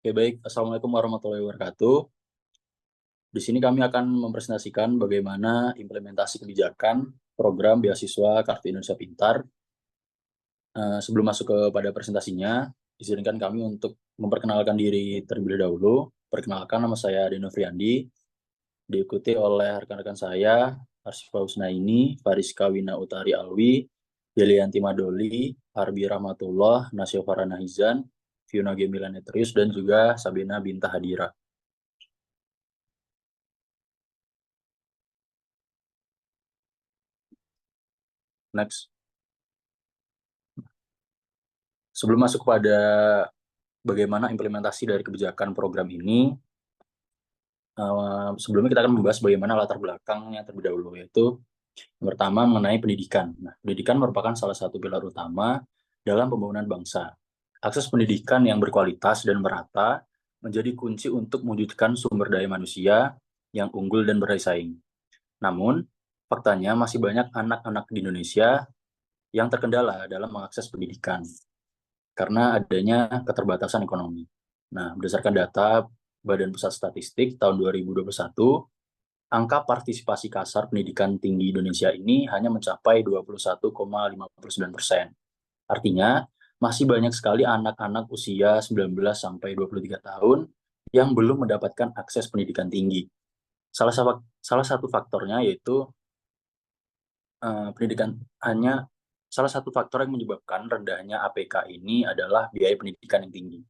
Oke, baik. Assalamualaikum warahmatullahi wabarakatuh. Di sini kami akan mempresentasikan bagaimana implementasi kebijakan program beasiswa Kartu Indonesia Pintar. Sebelum masuk kepada presentasinya, izinkan kami untuk memperkenalkan diri terlebih dahulu. Perkenalkan, nama saya Deno Friandi, diikuti oleh rekan-rekan saya, Arsyifa Husnaini, Fariska Wina Utari Alwi, Yelianti Madoli, Harbi Rahmatullah, Nasya Farana Hizan, Fiona Gemilan Etrius, dan juga Sabina Binta Hadira. Next. Sebelum masuk pada bagaimana implementasi dari kebijakan program ini, sebelumnya kita akan membahas bagaimana latar belakangnya terlebih dahulu, yaitu yang pertama mengenai pendidikan. Nah, pendidikan merupakan salah satu pilar utama dalam pembangunan bangsa. Akses pendidikan yang berkualitas dan merata menjadi kunci untuk mewujudkan sumber daya manusia yang unggul dan bersaing. Namun, faktanya masih banyak anak-anak di Indonesia yang terkendala dalam mengakses pendidikan karena adanya keterbatasan ekonomi. Nah, berdasarkan data Badan Pusat Statistik tahun 2021, angka partisipasi kasar pendidikan tinggi Indonesia ini hanya mencapai 21,59%. Artinya, masih banyak sekali anak-anak usia 19 sampai 23 tahun yang belum mendapatkan akses pendidikan tinggi. Salah satu faktornya yaitu pendidikan hanya salah satu faktor yang menyebabkan rendahnya APK ini adalah biaya pendidikan yang tinggi.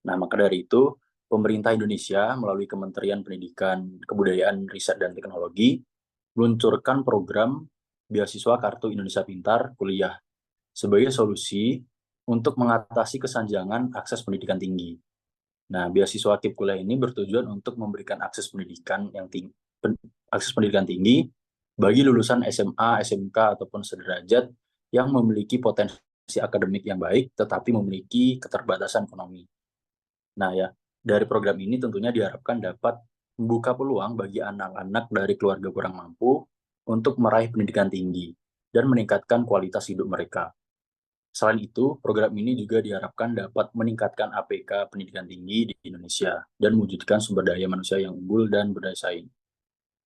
Nah, maka dari itu, pemerintah Indonesia melalui Kementerian Pendidikan, Kebudayaan, Riset, dan Teknologi meluncurkan program beasiswa Kartu Indonesia Pintar Kuliah sebagai solusi untuk mengatasi kesenjangan akses pendidikan tinggi. Nah, beasiswa KIP Kuliah ini bertujuan untuk memberikan akses pendidikan tinggi bagi lulusan SMA, SMK, ataupun sederajat yang memiliki potensi akademik yang baik, tetapi memiliki keterbatasan ekonomi. Nah, ya, dari program ini tentunya diharapkan dapat membuka peluang bagi anak-anak dari keluarga kurang mampu untuk meraih pendidikan tinggi dan meningkatkan kualitas hidup mereka. Selain itu, program ini juga diharapkan dapat meningkatkan APK pendidikan tinggi di Indonesia dan mewujudkan sumber daya manusia yang unggul dan berdaya saing.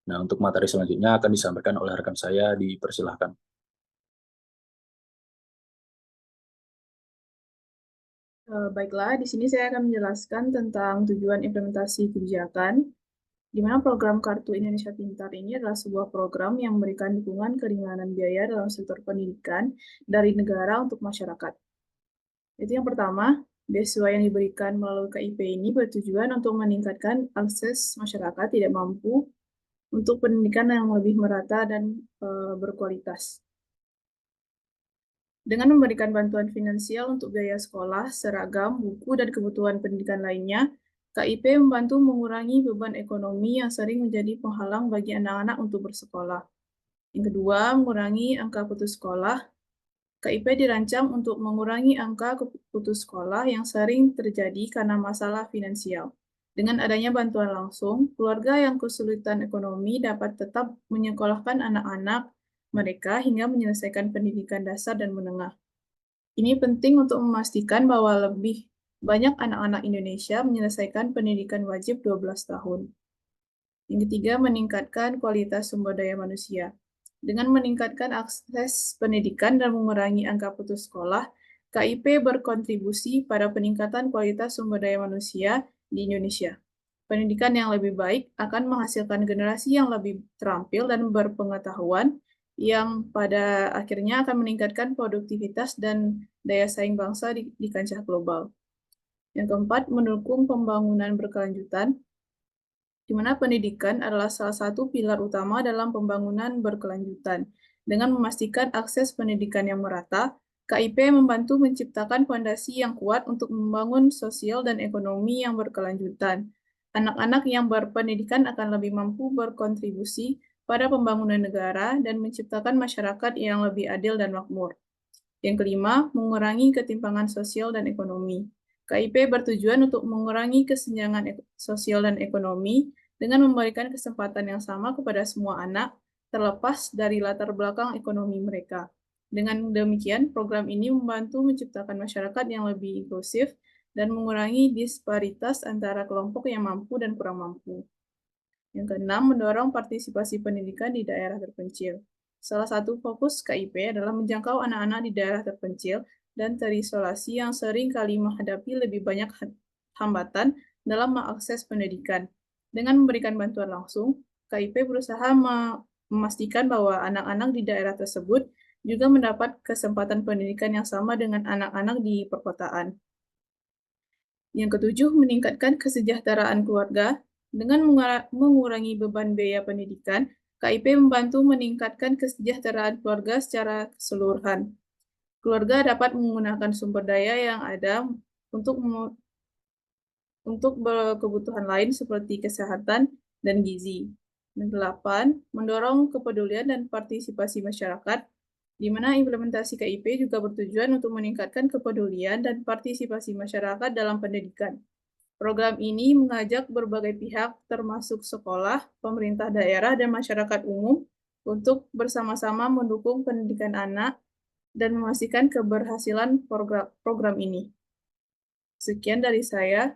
Nah, untuk materi selanjutnya akan disampaikan oleh rekan saya, dipersilahkan. Baiklah, di sini saya akan menjelaskan tentang tujuan implementasi kebijakan, di mana program Kartu Indonesia Pintar ini adalah sebuah program yang memberikan dukungan keringanan biaya dalam sektor pendidikan dari negara untuk masyarakat. Itu yang pertama, beasiswa yang diberikan melalui KIP ini bertujuan untuk meningkatkan akses masyarakat tidak mampu untuk pendidikan yang lebih merata dan berkualitas. Dengan memberikan bantuan finansial untuk biaya sekolah, seragam, buku, dan kebutuhan pendidikan lainnya, KIP membantu mengurangi beban ekonomi yang sering menjadi penghalang bagi anak-anak untuk bersekolah. Yang kedua, mengurangi angka putus sekolah. KIP dirancang untuk mengurangi angka putus sekolah yang sering terjadi karena masalah finansial. Dengan adanya bantuan langsung, keluarga yang kesulitan ekonomi dapat tetap menyekolahkan anak-anak mereka hingga menyelesaikan pendidikan dasar dan menengah. Ini penting untuk memastikan bahwa lebih banyak anak-anak Indonesia menyelesaikan pendidikan wajib 12 tahun. Yang ketiga, meningkatkan kualitas sumber daya manusia. Dengan meningkatkan akses pendidikan dan mengurangi angka putus sekolah, KIP berkontribusi pada peningkatan kualitas sumber daya manusia di Indonesia. Pendidikan yang lebih baik akan menghasilkan generasi yang lebih terampil dan berpengetahuan, yang pada akhirnya akan meningkatkan produktivitas dan daya saing bangsa di kancah global. Yang keempat, mendukung pembangunan berkelanjutan, di mana pendidikan adalah salah satu pilar utama dalam pembangunan berkelanjutan. Dengan memastikan akses pendidikan yang merata, KIP membantu menciptakan fondasi yang kuat untuk membangun sosial dan ekonomi yang berkelanjutan. Anak-anak yang berpendidikan akan lebih mampu berkontribusi pada pembangunan negara dan menciptakan masyarakat yang lebih adil dan makmur. Yang kelima, mengurangi ketimpangan sosial dan ekonomi. KIP bertujuan untuk mengurangi kesenjangan sosial dan ekonomi dengan memberikan kesempatan yang sama kepada semua anak, terlepas dari latar belakang ekonomi mereka. Dengan demikian, program ini membantu menciptakan masyarakat yang lebih inklusif dan mengurangi disparitas antara kelompok yang mampu dan kurang mampu. Yang keenam, mendorong partisipasi pendidikan di daerah terpencil. Salah satu fokus KIP adalah menjangkau anak-anak di daerah terpencil dan terisolasi yang sering kali menghadapi lebih banyak hambatan dalam mengakses pendidikan. Dengan memberikan bantuan langsung, KIP berusaha memastikan bahwa anak-anak di daerah tersebut juga mendapat kesempatan pendidikan yang sama dengan anak-anak di perkotaan. Yang ketujuh, meningkatkan kesejahteraan keluarga. Dengan mengurangi beban biaya pendidikan, KIP membantu meningkatkan kesejahteraan keluarga secara keseluruhan. Keluarga dapat menggunakan sumber daya yang ada untuk kebutuhan lain seperti kesehatan dan gizi. Dan delapan, mendorong kepedulian dan partisipasi masyarakat, di mana implementasi KIP juga bertujuan untuk meningkatkan kepedulian dan partisipasi masyarakat dalam pendidikan. Program ini mengajak berbagai pihak, termasuk sekolah, pemerintah daerah, dan masyarakat umum, untuk bersama-sama mendukung pendidikan anak dan memastikan keberhasilan program ini. Sekian dari saya.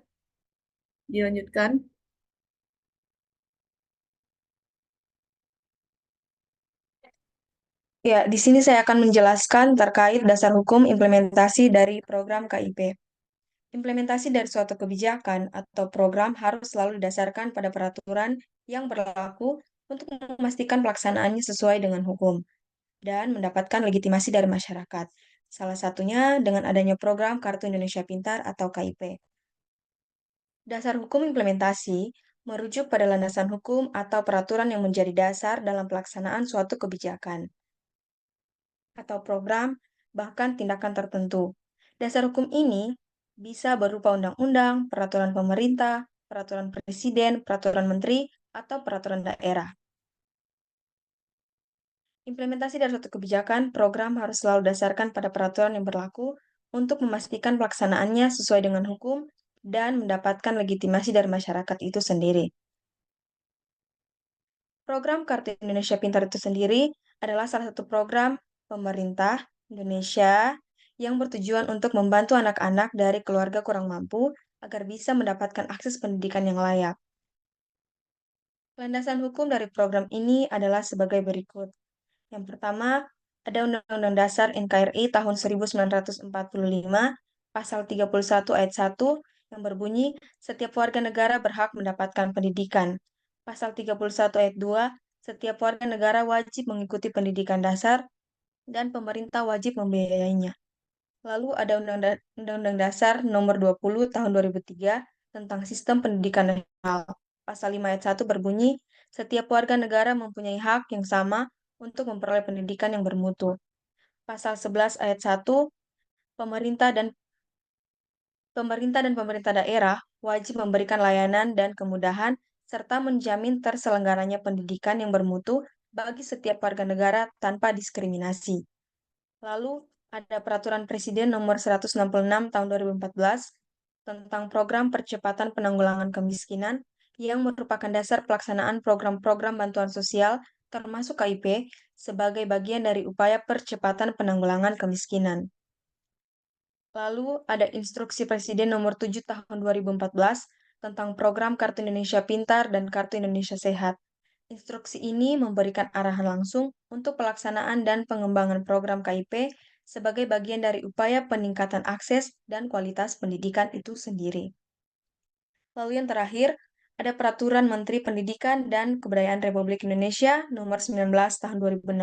Dilanjutkan. Ya, di sini saya akan menjelaskan terkait dasar hukum implementasi dari program KIP. Implementasi dari suatu kebijakan atau program harus selalu didasarkan pada peraturan yang berlaku untuk memastikan pelaksanaannya sesuai dengan hukum dan mendapatkan legitimasi dari masyarakat. Salah satunya dengan adanya program Kartu Indonesia Pintar atau KIP. Dasar hukum implementasi merujuk pada landasan hukum atau peraturan yang menjadi dasar dalam pelaksanaan suatu kebijakan atau program, bahkan tindakan tertentu. Dasar hukum ini bisa berupa undang-undang, peraturan pemerintah, peraturan presiden, peraturan menteri, atau peraturan daerah. Implementasi dari suatu kebijakan, program harus selalu dasarkan pada peraturan yang berlaku untuk memastikan pelaksanaannya sesuai dengan hukum dan mendapatkan legitimasi dari masyarakat itu sendiri. Program Kartu Indonesia Pintar itu sendiri adalah salah satu program pemerintah Indonesia yang bertujuan untuk membantu anak-anak dari keluarga kurang mampu agar bisa mendapatkan akses pendidikan yang layak. Landasan hukum dari program ini adalah sebagai berikut. Yang pertama, ada Undang-Undang Dasar NKRI tahun 1945, pasal 31 ayat 1 yang berbunyi, setiap warga negara berhak mendapatkan pendidikan. Pasal 31 ayat 2, setiap warga negara wajib mengikuti pendidikan dasar dan pemerintah wajib membiayainya. Lalu ada Undang-Undang Dasar Nomor 20 Tahun 2003 tentang Sistem Pendidikan Nasional. Pasal 5 ayat 1 berbunyi, setiap warga negara mempunyai hak yang sama untuk memperoleh pendidikan yang bermutu. Pasal 11 ayat 1, pemerintah dan pemerintah daerah wajib memberikan layanan dan kemudahan serta menjamin terselenggaranya pendidikan yang bermutu bagi setiap warga negara tanpa diskriminasi. Lalu ada Peraturan Presiden Nomor 166 Tahun 2014 tentang Program Percepatan Penanggulangan Kemiskinan yang merupakan dasar pelaksanaan program-program bantuan sosial termasuk KIP sebagai bagian dari upaya percepatan penanggulangan kemiskinan. Lalu ada Instruksi Presiden Nomor 7 Tahun 2014 tentang Program Kartu Indonesia Pintar dan Kartu Indonesia Sehat. Instruksi ini memberikan arahan langsung untuk pelaksanaan dan pengembangan program KIP sebagai bagian dari upaya peningkatan akses dan kualitas pendidikan itu sendiri. Lalu yang terakhir, ada Peraturan Menteri Pendidikan dan Kebudayaan Republik Indonesia Nomor 19 Tahun 2016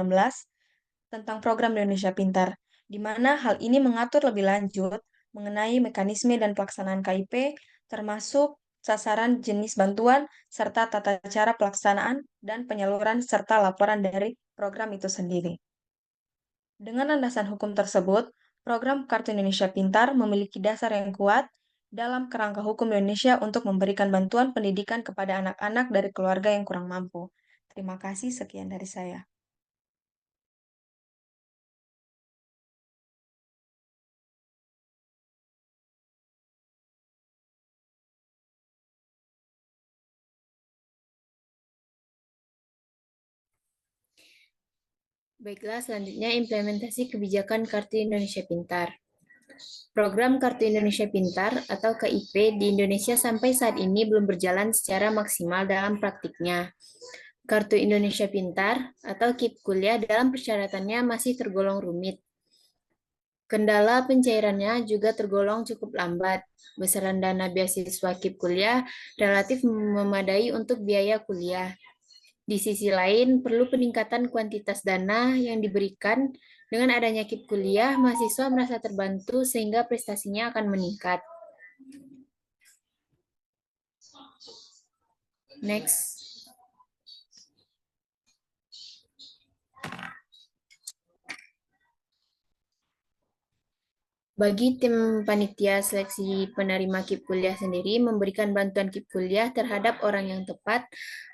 tentang Program Indonesia Pintar, di mana hal ini mengatur lebih lanjut mengenai mekanisme dan pelaksanaan KIP, termasuk sasaran jenis bantuan, serta tata cara pelaksanaan dan penyaluran serta laporan dari program itu sendiri. Dengan landasan hukum tersebut, program Kartu Indonesia Pintar memiliki dasar yang kuat dalam kerangka hukum Indonesia untuk memberikan bantuan pendidikan kepada anak-anak dari keluarga yang kurang mampu. Terima kasih, sekian dari saya. Baiklah, selanjutnya implementasi kebijakan Kartu Indonesia Pintar. Program Kartu Indonesia Pintar atau KIP di Indonesia sampai saat ini belum berjalan secara maksimal dalam praktiknya. Kartu Indonesia Pintar atau KIP kuliah dalam persyaratannya masih tergolong rumit. Kendala pencairannya juga tergolong cukup lambat. Besaran dana beasiswa KIP kuliah relatif memadai untuk biaya kuliah. Di sisi lain, perlu peningkatan kuantitas dana yang diberikan. Dengan adanya KIP kuliah, mahasiswa merasa terbantu sehingga prestasinya akan meningkat. Next. Bagi tim panitia seleksi penerima KIP kuliah sendiri, memberikan bantuan KIP kuliah terhadap orang yang tepat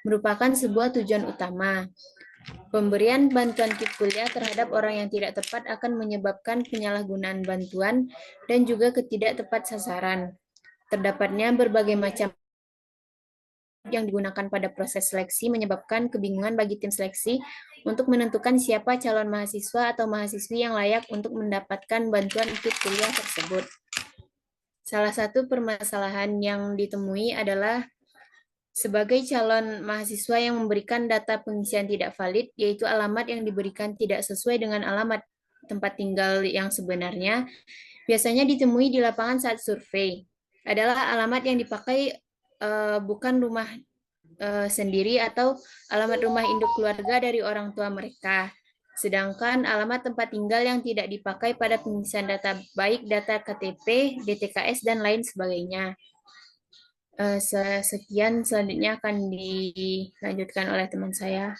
merupakan sebuah tujuan utama. Pemberian bantuan KIP kuliah terhadap orang yang tidak tepat akan menyebabkan penyalahgunaan bantuan dan juga ketidaktepat sasaran. Terdapatnya berbagai macam yang digunakan pada proses seleksi menyebabkan kebingungan bagi tim seleksi untuk menentukan siapa calon mahasiswa atau mahasiswi yang layak untuk mendapatkan bantuan KIP kuliah tersebut. Salah satu permasalahan yang ditemui adalah sebagai calon mahasiswa yang memberikan data pengisian tidak valid, yaitu alamat yang diberikan tidak sesuai dengan alamat tempat tinggal yang sebenarnya, biasanya ditemui di lapangan saat survei. Adalah alamat yang dipakai bukan rumah sendiri atau alamat rumah induk keluarga dari orang tua mereka. Sedangkan alamat tempat tinggal yang tidak dipakai pada pengisian data baik data KTP, DTKS, dan lain sebagainya. Sekian, selanjutnya akan dilanjutkan oleh teman saya.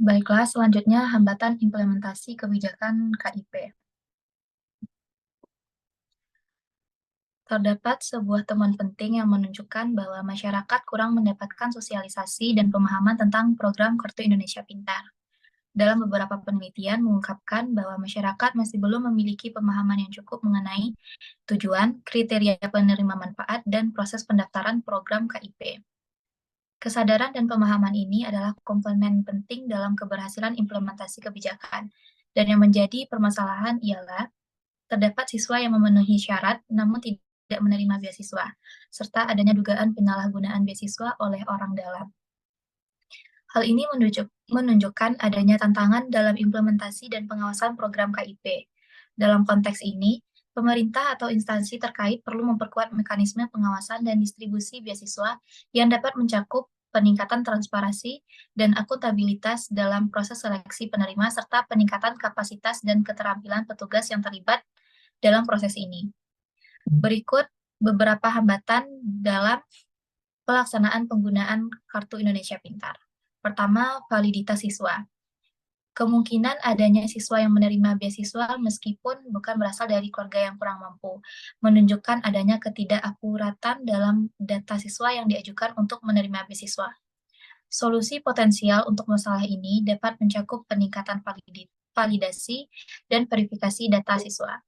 Baiklah, selanjutnya hambatan implementasi kebijakan KIP. Terdapat sebuah temuan penting yang menunjukkan bahwa masyarakat kurang mendapatkan sosialisasi dan pemahaman tentang program Kartu Indonesia Pintar. Dalam beberapa penelitian mengungkapkan bahwa masyarakat masih belum memiliki pemahaman yang cukup mengenai tujuan, kriteria penerima manfaat, dan proses pendaftaran program KIP. Kesadaran dan pemahaman ini adalah komponen penting dalam keberhasilan implementasi kebijakan. Dan yang menjadi permasalahan ialah terdapat siswa yang memenuhi syarat namun tidak menerima beasiswa, serta adanya dugaan penyalahgunaan beasiswa oleh orang dalam. Hal ini menunjukkan adanya tantangan dalam implementasi dan pengawasan program KIP. Dalam konteks ini, pemerintah atau instansi terkait perlu memperkuat mekanisme pengawasan dan distribusi beasiswa yang dapat mencakup peningkatan transparansi dan akuntabilitas dalam proses seleksi penerima serta peningkatan kapasitas dan keterampilan petugas yang terlibat dalam proses ini. Berikut beberapa hambatan dalam pelaksanaan penggunaan Kartu Indonesia Pintar. Pertama, validitas siswa. Kemungkinan adanya siswa yang menerima beasiswa meskipun bukan berasal dari keluarga yang kurang mampu, menunjukkan adanya ketidakakuratan dalam data siswa yang diajukan untuk menerima beasiswa. Solusi potensial untuk masalah ini dapat mencakup peningkatan validasi dan verifikasi data siswa.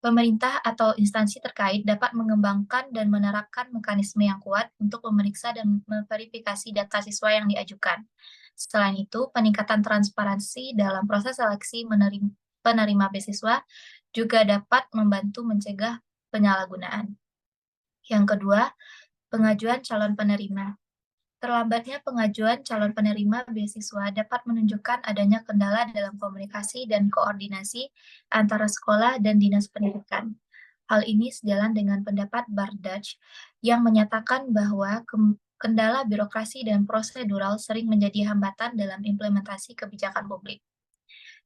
Pemerintah atau instansi terkait dapat mengembangkan dan menerapkan mekanisme yang kuat untuk memeriksa dan memverifikasi data siswa yang diajukan. Selain itu, peningkatan transparansi dalam proses seleksi penerima beasiswa juga dapat membantu mencegah penyalahgunaan. Yang kedua, pengajuan calon penerima. Terlambatnya pengajuan calon penerima beasiswa dapat menunjukkan adanya kendala dalam komunikasi dan koordinasi antara sekolah dan dinas pendidikan. Hal ini sejalan dengan pendapat Bardach yang menyatakan bahwa kendala birokrasi dan prosedural sering menjadi hambatan dalam implementasi kebijakan publik.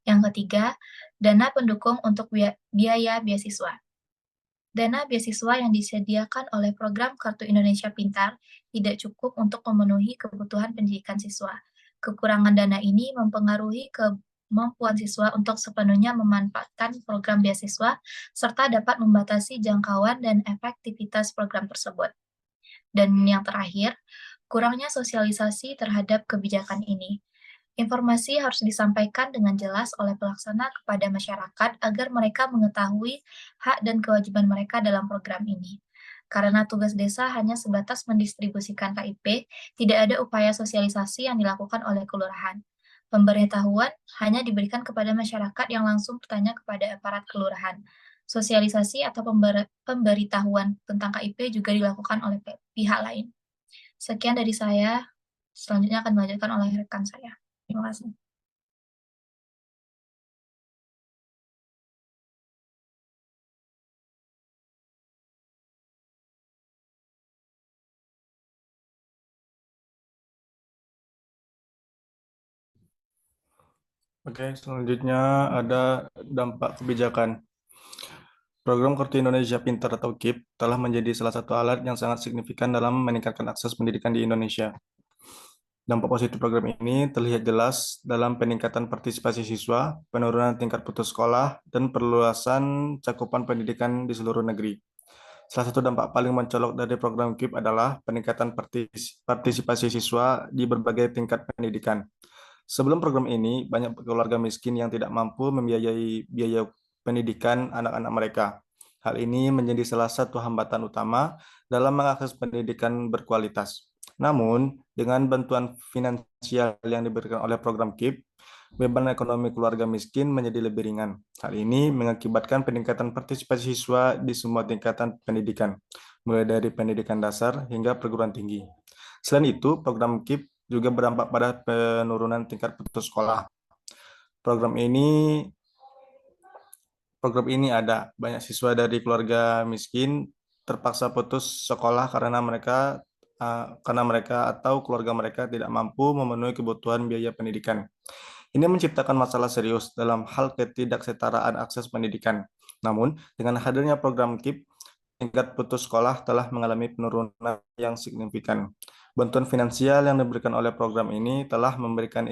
Yang ketiga, dana pendukung untuk biaya beasiswa. Dana beasiswa yang disediakan oleh program Kartu Indonesia Pintar tidak cukup untuk memenuhi kebutuhan pendidikan siswa. Kekurangan dana ini mempengaruhi kemampuan siswa untuk sepenuhnya memanfaatkan program beasiswa, serta dapat membatasi jangkauan dan efektivitas program tersebut. Dan yang terakhir, kurangnya sosialisasi terhadap kebijakan ini. Informasi harus disampaikan dengan jelas oleh pelaksana kepada masyarakat agar mereka mengetahui hak dan kewajiban mereka dalam program ini. Karena tugas desa hanya sebatas mendistribusikan KIP, tidak ada upaya sosialisasi yang dilakukan oleh kelurahan. Pemberitahuan hanya diberikan kepada masyarakat yang langsung bertanya kepada aparat kelurahan. Sosialisasi atau pemberitahuan tentang KIP juga dilakukan oleh pihak lain. Sekian dari saya, selanjutnya akan dilanjutkan oleh rekan saya. Terima kasih. Oke, selanjutnya ada dampak kebijakan. Program Kartu Indonesia Pintar atau KIP telah menjadi salah satu alat yang sangat signifikan dalam meningkatkan akses pendidikan di Indonesia. Dampak positif program ini terlihat jelas dalam peningkatan partisipasi siswa, penurunan tingkat putus sekolah, dan perluasan cakupan pendidikan di seluruh negeri. Salah satu dampak paling mencolok dari program KIP adalah peningkatan partisipasi siswa di berbagai tingkat pendidikan. Sebelum program ini, banyak keluarga miskin yang tidak mampu membiayai biaya pendidikan anak-anak mereka. Hal ini menjadi salah satu hambatan utama dalam mengakses pendidikan berkualitas. Namun, dengan bantuan finansial yang diberikan oleh program KIP, beban ekonomi keluarga miskin menjadi lebih ringan. Hal ini mengakibatkan peningkatan partisipasi siswa di semua tingkatan pendidikan, mulai dari pendidikan dasar hingga perguruan tinggi. Selain itu, program KIP juga berdampak pada penurunan tingkat putus sekolah. Program ini ada banyak siswa dari keluarga miskin terpaksa putus sekolah karena mereka atau keluarga mereka tidak mampu memenuhi kebutuhan biaya pendidikan. Ini menciptakan masalah serius dalam hal ketidaksetaraan akses pendidikan. Namun, dengan hadirnya program KIP, tingkat putus sekolah telah mengalami penurunan yang signifikan. Bantuan finansial yang diberikan oleh program ini telah memberikan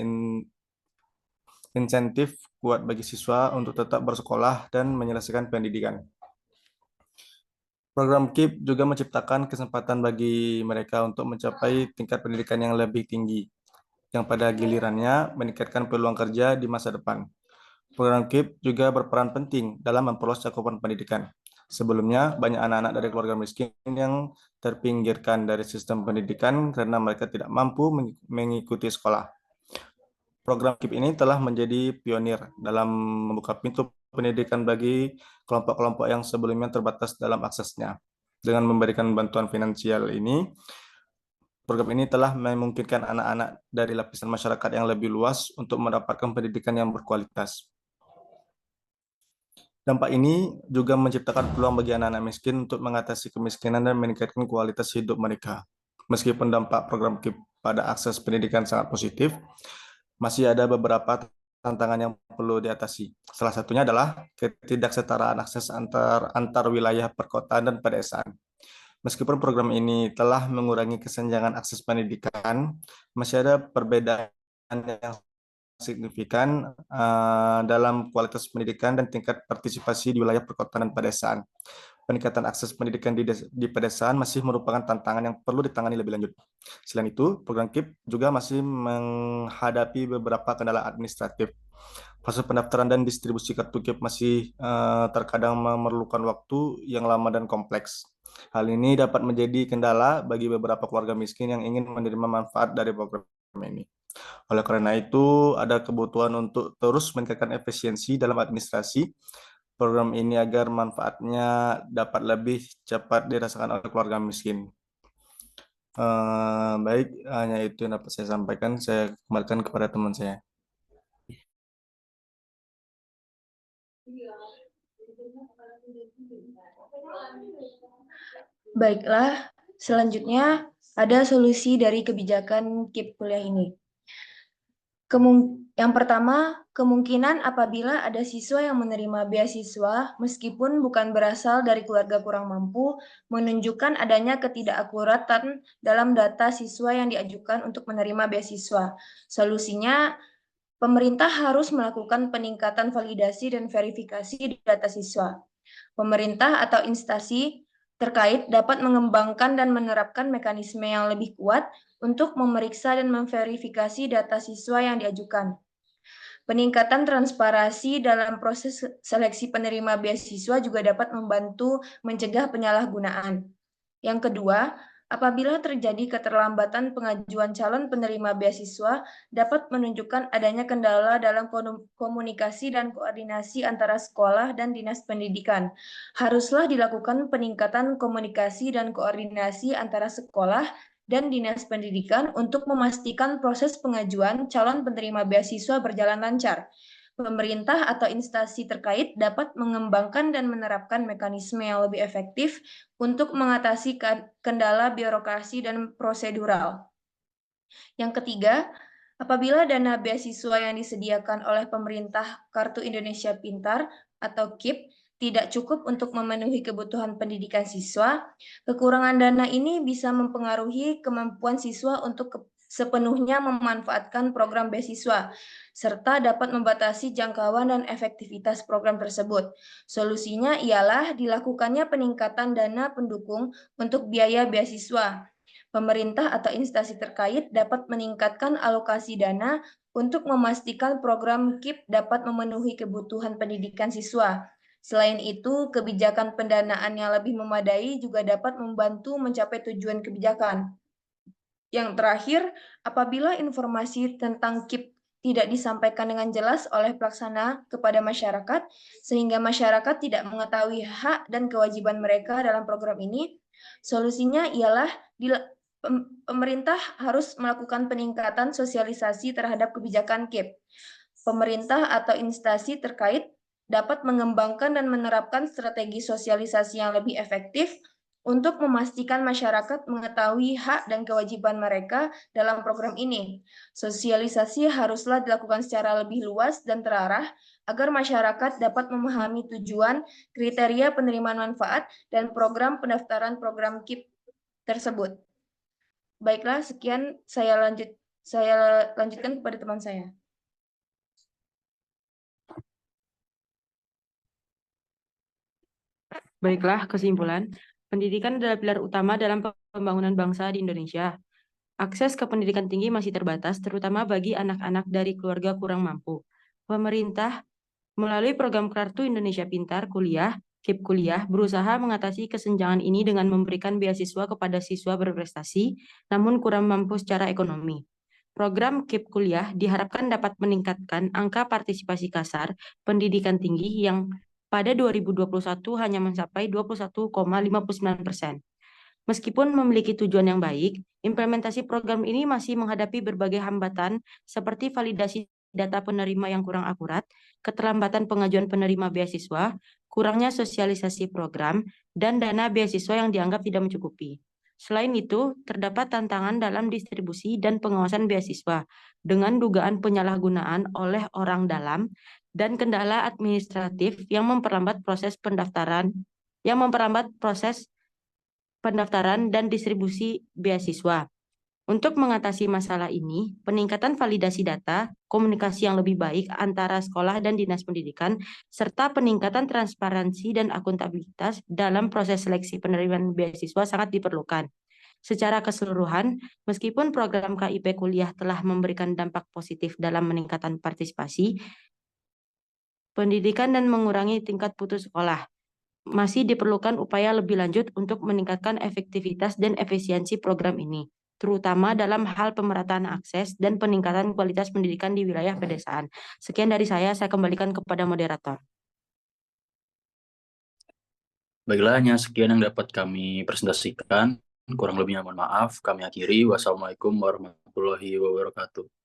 insentif kuat bagi siswa untuk tetap bersekolah dan menyelesaikan pendidikan. Program KIP juga menciptakan kesempatan bagi mereka untuk mencapai tingkat pendidikan yang lebih tinggi, yang pada gilirannya meningkatkan peluang kerja di masa depan. Program KIP juga berperan penting dalam memperluas cakupan pendidikan. Sebelumnya, banyak anak-anak dari keluarga miskin yang terpinggirkan dari sistem pendidikan karena mereka tidak mampu mengikuti sekolah. Program KIP ini telah menjadi pionir dalam membuka pintu pendidikan bagi kelompok-kelompok yang sebelumnya terbatas dalam aksesnya. Dengan memberikan bantuan finansial ini, program ini telah memungkinkan anak-anak dari lapisan masyarakat yang lebih luas untuk mendapatkan pendidikan yang berkualitas. Dampak ini juga menciptakan peluang bagi anak-anak miskin untuk mengatasi kemiskinan dan meningkatkan kualitas hidup mereka. Meskipun dampak program KIP pada akses pendidikan sangat positif, masih ada beberapa tantangan yang perlu diatasi. Salah satunya adalah ketidaksetaraan akses antar wilayah perkotaan dan pedesaan. Meskipun program ini telah mengurangi kesenjangan akses pendidikan, masih ada perbedaan yang signifikan dalam kualitas pendidikan dan tingkat partisipasi di wilayah perkotaan dan pedesaan. Peningkatan akses pendidikan di pedesaan masih merupakan tantangan yang perlu ditangani lebih lanjut. Selain itu, program KIP juga masih menghadapi beberapa kendala administratif. Proses pendaftaran dan distribusi kartu KIP masih terkadang memerlukan waktu yang lama dan kompleks. Hal ini dapat menjadi kendala bagi beberapa keluarga miskin yang ingin menerima manfaat dari program ini. Oleh karena itu, ada kebutuhan untuk terus meningkatkan efisiensi dalam administrasi program ini agar manfaatnya dapat lebih cepat dirasakan oleh keluarga miskin. Baik, hanya itu yang dapat saya sampaikan. Saya kembalikan kepada teman saya. Baiklah, selanjutnya ada solusi dari kebijakan KIP kuliah ini. Yang pertama, kemungkinan apabila ada siswa yang menerima beasiswa meskipun bukan berasal dari keluarga kurang mampu, menunjukkan adanya ketidakakuratan dalam data siswa yang diajukan untuk menerima beasiswa. Solusinya, pemerintah harus melakukan peningkatan validasi dan verifikasi di data siswa. Pemerintah atau instansi terkait dapat mengembangkan dan menerapkan mekanisme yang lebih kuat untuk memeriksa dan memverifikasi data siswa yang diajukan. Peningkatan transparansi dalam proses seleksi penerima beasiswa juga dapat membantu mencegah penyalahgunaan. Yang kedua, apabila terjadi keterlambatan pengajuan calon penerima beasiswa, dapat menunjukkan adanya kendala dalam komunikasi dan koordinasi antara sekolah dan dinas pendidikan. Haruslah dilakukan peningkatan komunikasi dan koordinasi antara sekolah dan dinas pendidikan untuk memastikan proses pengajuan calon penerima beasiswa berjalan lancar. Pemerintah atau instansi terkait dapat mengembangkan dan menerapkan mekanisme yang lebih efektif untuk mengatasi kendala birokrasi dan prosedural. Yang ketiga, apabila dana beasiswa yang disediakan oleh pemerintah Kartu Indonesia Pintar atau KIP tidak cukup untuk memenuhi kebutuhan pendidikan siswa, kekurangan dana ini bisa mempengaruhi kemampuan siswa untuk sepenuhnya memanfaatkan program beasiswa, serta dapat membatasi jangkauan dan efektivitas program tersebut. Solusinya ialah dilakukannya peningkatan dana pendukung untuk biaya beasiswa. Pemerintah atau instansi terkait dapat meningkatkan alokasi dana untuk memastikan program KIP dapat memenuhi kebutuhan pendidikan siswa. Selain itu, kebijakan pendanaan yang lebih memadai juga dapat membantu mencapai tujuan kebijakan. Yang terakhir, apabila informasi tentang KIP tidak disampaikan dengan jelas oleh pelaksana kepada masyarakat, sehingga masyarakat tidak mengetahui hak dan kewajiban mereka dalam program ini, solusinya ialah pemerintah harus melakukan peningkatan sosialisasi terhadap kebijakan KIP. Pemerintah atau instansi terkait dapat mengembangkan dan menerapkan strategi sosialisasi yang lebih efektif untuk memastikan masyarakat mengetahui hak dan kewajiban mereka dalam program ini. Sosialisasi haruslah dilakukan secara lebih luas dan terarah agar masyarakat dapat memahami tujuan, kriteria penerimaan manfaat, dan program pendaftaran program KIP tersebut. Baiklah, sekian saya lanjutkan kepada teman saya. Baiklah, kesimpulan. Pendidikan adalah pilar utama dalam pembangunan bangsa di Indonesia. Akses ke pendidikan tinggi masih terbatas, terutama bagi anak-anak dari keluarga kurang mampu. Pemerintah melalui program Kartu Indonesia Pintar Kuliah, KIP Kuliah, berusaha mengatasi kesenjangan ini dengan memberikan beasiswa kepada siswa berprestasi, namun kurang mampu secara ekonomi. Program KIP Kuliah diharapkan dapat meningkatkan angka partisipasi kasar pendidikan tinggi yang pada 2021 hanya mencapai 21,59%. Meskipun memiliki tujuan yang baik, implementasi program ini masih menghadapi berbagai hambatan seperti validasi data penerima yang kurang akurat, keterlambatan pengajuan penerima beasiswa, kurangnya sosialisasi program, dan dana beasiswa yang dianggap tidak mencukupi. Selain itu, terdapat tantangan dalam distribusi dan pengawasan beasiswa dengan dugaan penyalahgunaan oleh orang dalam dan kendala administratif yang memperlambat proses pendaftaran dan distribusi beasiswa. Untuk mengatasi masalah ini, peningkatan validasi data, komunikasi yang lebih baik antara sekolah dan dinas pendidikan, serta peningkatan transparansi dan akuntabilitas dalam proses seleksi penerimaan beasiswa sangat diperlukan. Secara keseluruhan, meskipun program KIP Kuliah telah memberikan dampak positif dalam meningkatkan partisipasi pendidikan dan mengurangi tingkat putus sekolah, masih diperlukan upaya lebih lanjut untuk meningkatkan efektivitas dan efisiensi program ini, terutama dalam hal pemerataan akses dan peningkatan kualitas pendidikan di wilayah pedesaan. Sekian dari saya kembalikan kepada moderator. Baiklah, hanya sekian yang dapat kami presentasikan. Kurang lebihnya mohon maaf. Kami akhiri. Wassalamualaikum warahmatullahi wabarakatuh.